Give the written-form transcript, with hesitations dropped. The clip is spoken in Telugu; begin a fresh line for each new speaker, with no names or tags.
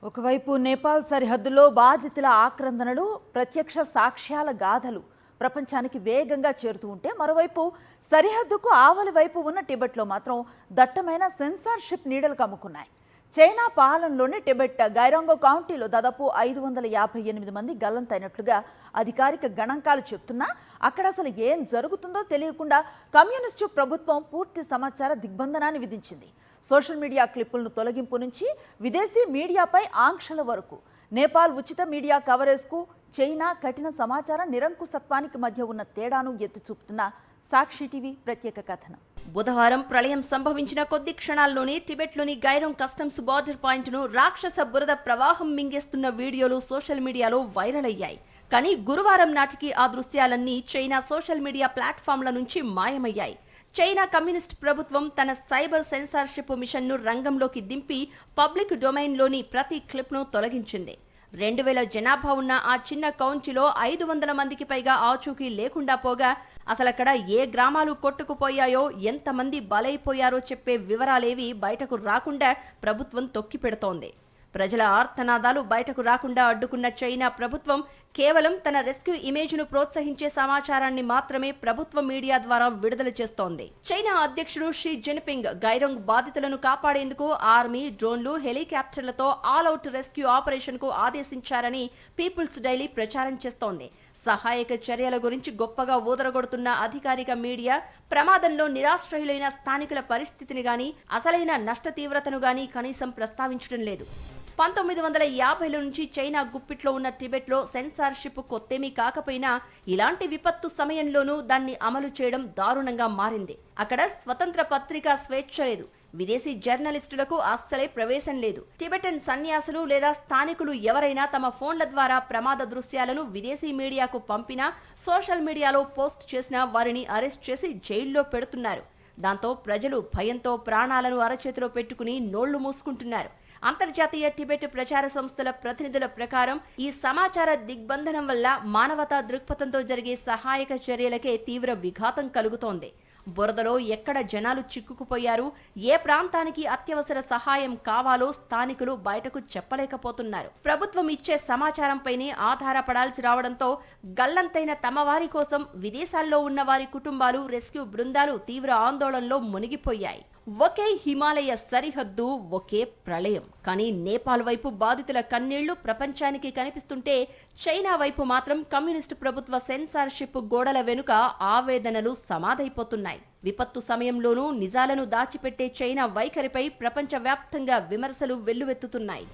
ఒకవైపు నేపాల్ సరిహద్దులో బాధితుల ఆక్రందనలు, ప్రత్యక్ష సాక్ష్యాల గాథలు ప్రపంచానికి వేగంగా చేరుతూ ఉంటే, మరోవైపు సరిహద్దుకు ఆవలి వైపు ఉన్న టిబెట్లో మాత్రం దట్టమైన సెన్సార్షిప్ నీడలు కమ్ముకున్నాయి. చైనా పాలనలోని టిబెట్ గైరాంగో కౌంటీలో దాదాపు 558 మంది గల్లంతైనట్లుగా అధికారిక గణాంకాలు చెప్తున్నా, అక్కడ అసలు ఏం జరుగుతుందో తెలియకుండా కమ్యూనిస్టు ప్రభుత్వం పూర్తి సమాచార దిగ్బంధనాన్ని విధించింది. సోషల్ మీడియా క్లిప్పులను తొలగింపు నుంచి విదేశీ మీడియాపై ఆంక్షల వరకు నేపాల్ ఉచిత మీడియా కవరేజ్కు చైనా కఠిన సమాచార నిరంకుశత్వానికి మధ్య ఉన్న తేడాను ఎత్తి చూపుతున్న సాక్షి టీవీ ప్రత్యేక కథనం.
బుధవారం ప్రళయం సంభవించిన కొద్ది క్షణాల్లోనే టిబెట్లోని గైరోంగ్ కస్టమ్స్ బార్డర్ పాయింట్ను రాక్షస బురద ప్రవాహం మింగేస్తున్న వీడియోలు సోషల్ మీడియాలో వైరల్ అయ్యాయి. కానీ గురువారం నాటికి ఆ దృశ్యాలన్నీ చైనా సోషల్ మీడియా ప్లాట్ఫామ్ల నుంచి మాయమయ్యాయి. చైనా కమ్యూనిస్ట్ ప్రభుత్వం తన సైబర్ సెన్సార్షిప్ మిషన్ను రంగంలోకి దింపి పబ్లిక్ డొమైన్లోని ప్రతి క్లిప్ను తొలగించింది. 2000 జనాభా ఉన్న ఆ చిన్న కౌంటీలో 500 మందికి పైగా ఆచూకీ లేకుండా పోగా, అసలక్కడ ఏ గ్రామాలు కొట్టుకుపోయాయో, ఎంతమంది బలైపోయారో చెప్పే వివరాలేవి బయటకు రాకుండా ప్రభుత్వం తొక్కిపెడుతోంది. ప్రజల ఆర్తనాదాలు బయటకు రాకుండా అడ్డుకున్న చైనా ప్రభుత్వం కేవలం తన రెస్క్యూ ఇమేజ్ను ప్రోత్సహించే సమాచారాన్ని మాత్రమే ప్రభుత్వ మీడియా ద్వారా విడుదల చేస్తోంది. చైనా అధ్యక్షుడు షీ జిన్పింగ్ గైరోంగ్ బాధితులను కాపాడేందుకు ఆర్మీ, డ్రోన్లు, హెలికాప్టర్లతో ఆల్అవుట్ రెస్క్యూ ఆపరేషన్కు ఆదేశించారని పీపుల్స్ డైలీ ప్రచారం చేస్తోంది. సహాయక చర్యల గురించి గొప్పగా ఊదరగొడుతున్న అధికారిక మీడియా ప్రమాదంలో నిరాశ్రయులైన స్థానికుల పరిస్థితిని గాని, అసలైన నష్ట తీవ్రతను గాని కనీసం ప్రస్తావించడం లేదు. 1950ల నుంచి చైనా గుప్పిట్లో ఉన్న టిబెట్లో సెన్సార్షిప్ కొత్తేమీ కాకపోయినా, ఇలాంటి విపత్తు సమయంలోనూ దాన్ని అమలు చేయడం దారుణంగా మారింది. అక్కడ స్వతంత్ర పత్రికా స్వేచ్ఛ లేదు, విదేశీ జర్నలిస్టులకు అస్సలే ప్రవేశం లేదు. టిబెటన్ సన్యాసులు లేదా స్థానికులు ఎవరైనా తమ ఫోన్ల ద్వారా ప్రమాద దృశ్యాలను విదేశీ మీడియాకు పంపినా, సోషల్ మీడియాలో పోస్ట్ చేసినా వారిని అరెస్ట్ చేసి జైల్లో పెడుతున్నారు. దాంతో ప్రజలు భయంతో ప్రాణాలను అరచేతిలో పెట్టుకుని నోళ్లు మూసుకుంటున్నారు. అంతర్జాతీయ టిబెట్ ప్రచార సంస్థల ప్రతినిధుల ప్రకారం ఈ సమాచార దిగ్బంధనం వల్ల మానవతా దృక్పథంతో జరిగే సహాయక చర్యలకే తీవ్ర విఘాతం కలుగుతోంది. బురదలో ఎక్కడ జనాలు చిక్కుకుపోయారు, ఏ ప్రాంతానికి అత్యవసర సహాయం కావాలో స్థానికులు బయటకు చెప్పలేకపోతున్నారు. ప్రభుత్వం ఇచ్చే సమాచారంపైనే ఆధారపడాల్సి రావడంతో గల్లంతైన తమ వారి కోసం విదేశాల్లో ఉన్న వారి కుటుంబాలు, రెస్క్యూ బృందాలు తీవ్ర ఆందోళనలో మునిగిపోయాయి. ఒకే హిమాలయ సరిహద్దు, ఒకే ప్రళయం. కానీ నేపాల్ వైపు బాధితుల కన్నీళ్లు ప్రపంచానికి కనిపిస్తుంటే, చైనా వైపు మాత్రం కమ్యూనిస్టు ప్రభుత్వ సెన్సార్షిప్ గోడల వెనుక ఆవేదనలు సమాధైపోతున్నాయి. విపత్తు సమయంలోనూ నిజాలను దాచిపెట్టే చైనా వైఖరిపై ప్రపంచవ్యాప్తంగా విమర్శలు వెల్లువెత్తుతున్నాయి.